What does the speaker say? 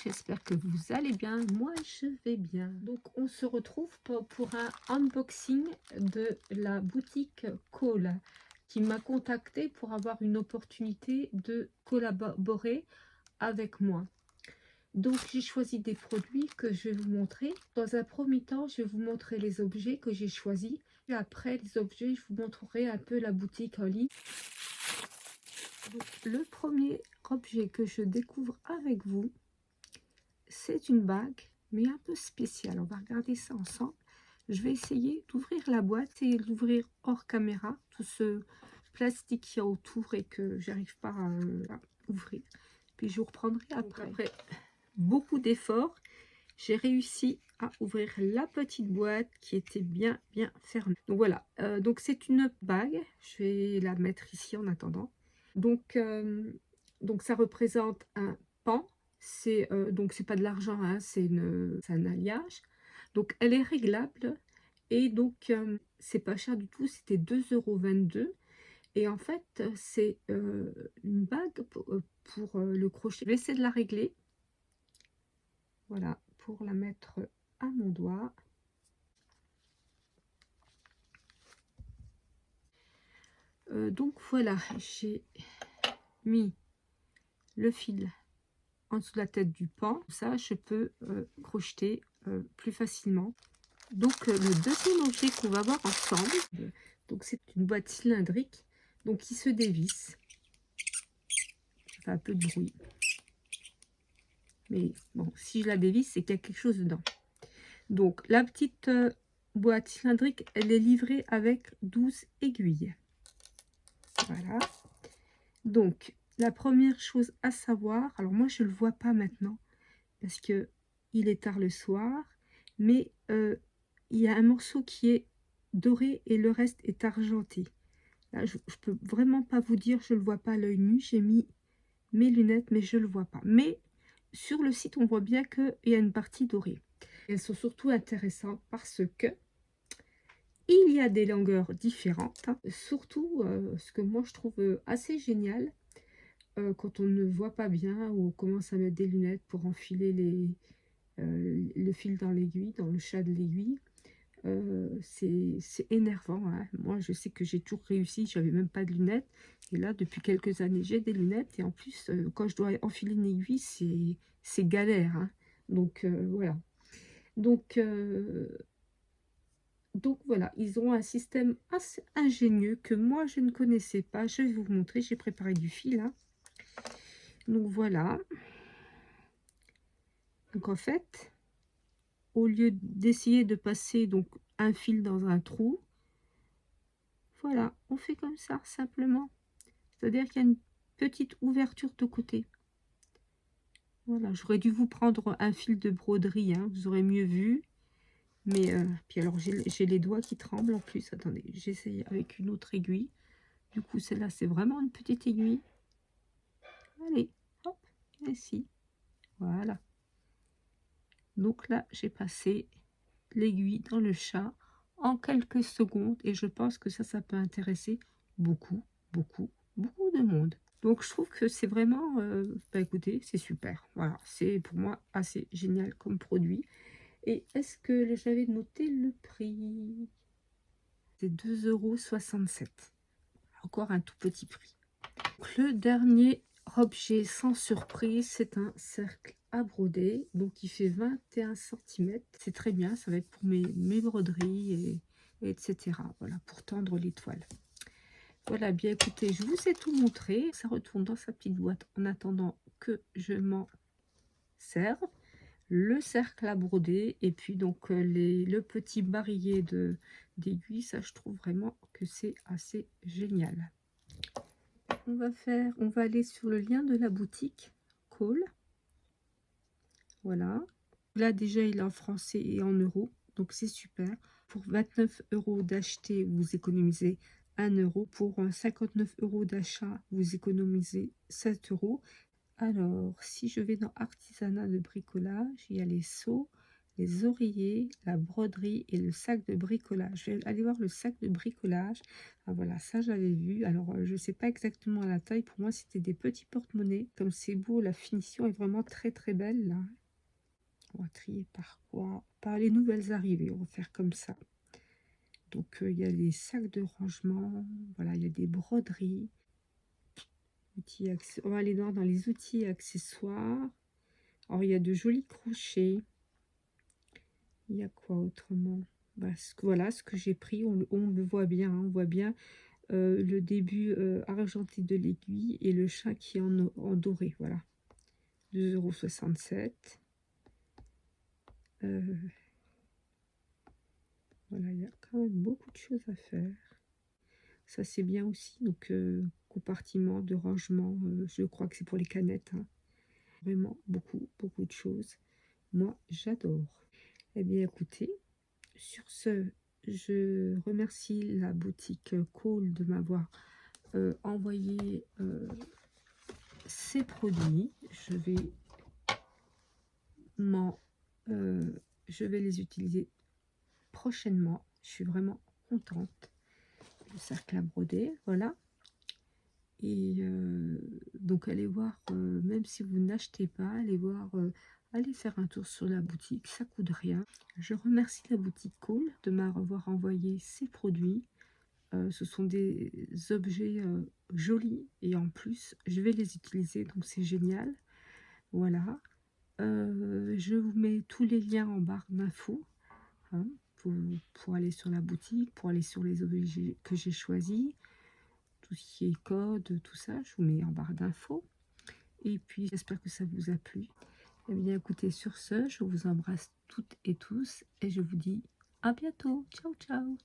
j'espère que vous allez bien. Moi, je vais bien. Donc, on se retrouve pour un unboxing de la boutique Cole qui m'a contacté pour avoir une opportunité de collaborer avec moi. Donc, j'ai choisi des produits que je vais vous montrer. Dans un premier temps, je vais vous montrer les objets que j'ai choisis. Et après les objets, je vous montrerai un peu la boutique en ligne. Donc, le premier objet que je découvre avec vous, c'est une bague, mais un peu spéciale. On va regarder ça ensemble. Je vais essayer d'ouvrir la boîte et d'ouvrir hors caméra tout ce plastique qu'il y a autour et que j'arrive pas à ouvrir. Puis je vous reprendrai après. Après beaucoup d'efforts, j'ai réussi à ouvrir la petite boîte qui était bien fermée. Donc voilà, donc c'est une bague. Je vais la mettre ici en attendant. Donc ça représente un pan. C'est donc c'est pas de l'argent, hein, c'est un alliage. Donc elle est réglable et donc c'est pas cher du tout. C'était 2,22 €. Et en fait, c'est une bague pour le crochet. Je vais essayer de la régler. Voilà, pour la mettre à mon doigt. Donc voilà, j'ai mis le fil en dessous de la tête du pan. Ça, je peux crocheter plus facilement. Donc le deuxième objet qu'on va voir ensemble, donc c'est une boîte cylindrique, donc qui se dévisse. Ça fait un peu de bruit. Mais bon, si je la dévisse, c'est qu'il y a quelque chose dedans. Donc la petite boîte cylindrique, elle est livrée avec 12 aiguilles. Voilà. Donc la première chose à savoir, alors moi je ne le vois pas maintenant parce que il est tard le soir, mais il y a un morceau qui est doré et le reste est argenté. Là, je peux vraiment pas vous dire, je le vois pas à l'œil nu. J'ai mis mes lunettes, mais je le vois pas. Mais sur le site, on voit bien qu'il y a une partie dorée. Elles sont surtout intéressantes parce que il y a des longueurs différentes. Surtout, ce que moi je trouve assez génial, quand on ne voit pas bien ou on commence à mettre des lunettes pour enfiler le fil dans l'aiguille, dans le chat de l'aiguille. C'est énervant, hein. Moi, je sais que j'ai toujours réussi, j'avais même pas de lunettes. Et là, depuis quelques années, j'ai des lunettes. Et en plus, quand je dois enfiler une aiguille, c'est galère, hein. Donc, voilà. Donc voilà, ils ont un système assez ingénieux que moi, je ne connaissais pas. Je vais vous montrer, j'ai préparé du fil, hein. Donc voilà. Donc en fait, au lieu d'essayer de passer donc un fil dans un trou, voilà, on fait comme ça, simplement. C'est-à-dire qu'il y a une petite ouverture de côté. Voilà, j'aurais dû vous prendre un fil de broderie, hein, vous aurez mieux vu. Mais, puis alors, j'ai les doigts qui tremblent en plus. Attendez, j'essaye avec une autre aiguille. Du coup, celle-là, c'est vraiment une petite aiguille. Allez, hop, ici. Voilà. Donc là, j'ai passé l'aiguille dans le chat en quelques secondes. Et je pense que ça peut intéresser beaucoup de monde. Donc je trouve que c'est vraiment, bah écoutez, c'est super. Voilà, c'est pour moi assez génial comme produit. Et est-ce que j'avais noté le prix? C'est 2,67 €. Encore un tout petit prix. Donc, le dernier objet sans surprise, c'est un cercle à broder. Donc il fait 21 cm. C'est très bien, ça va être pour mes broderies et etc. Voilà, pour tendre l'étoile. Voilà, bien écoutez, je vous ai tout montré. Ça retourne dans sa petite boîte en attendant que je m'en serve. Le cercle à broder et puis donc le petit barillet d'aiguilles, ça je trouve vraiment que c'est assez génial. On va aller sur le lien de la boutique Cole. Voilà. Là déjà il est en français et en euros, donc c'est super. Pour 29 € d'acheter, vous économisez 1 €. Pour 59 € d'achat, vous économisez 7 €. Alors, si je vais dans artisanat de bricolage, il y a les seaux, les oreillers, la broderie et le sac de bricolage. Je vais aller voir le sac de bricolage. Ah voilà, ça j'avais vu. Alors je ne sais pas exactement la taille. Pour moi, c'était des petits porte-monnaies. Comme c'est beau, la finition est vraiment très très belle là. On va trier par quoi? Par les nouvelles arrivées. On va faire comme ça. Donc il y a les sacs de rangement. Voilà, il y a des broderies. On va aller voir dans les outils et accessoires. Alors il y a de jolis crochets. Il y a quoi autrement? Bah, voilà ce que j'ai pris, on le voit bien, hein, on voit bien le début argenté de l'aiguille et le chat qui est en doré, voilà. 2,67 €. Voilà, il y a quand même beaucoup de choses à faire. Ça c'est bien aussi, donc compartiment de rangement, je crois que c'est pour les canettes, hein. Vraiment beaucoup, beaucoup de choses. Moi, j'adore. Eh bien écoutez, sur ce, je remercie la boutique Cole de m'avoir envoyé ces produits. M'en, je vais les utiliser prochainement. Je suis vraiment contente. Le cercle à broder, voilà. Et donc allez voir, même si vous n'achetez pas, allez voir, allez faire un tour sur la boutique, ça coûte rien. Je remercie la boutique Cole de m'avoir envoyé ces produits. Ce sont des objets jolis et en plus je vais les utiliser, donc c'est génial. Voilà. Je vous mets tous les liens en barre d'infos, hein, pour aller sur la boutique, pour aller sur les objets que j'ai choisis, tout ce qui est code, tout ça, je vous mets en barre d'infos. Et puis j'espère que ça vous a plu. Et bien écoutez, sur ce, je vous embrasse toutes et tous et je vous dis à bientôt. Ciao, ciao.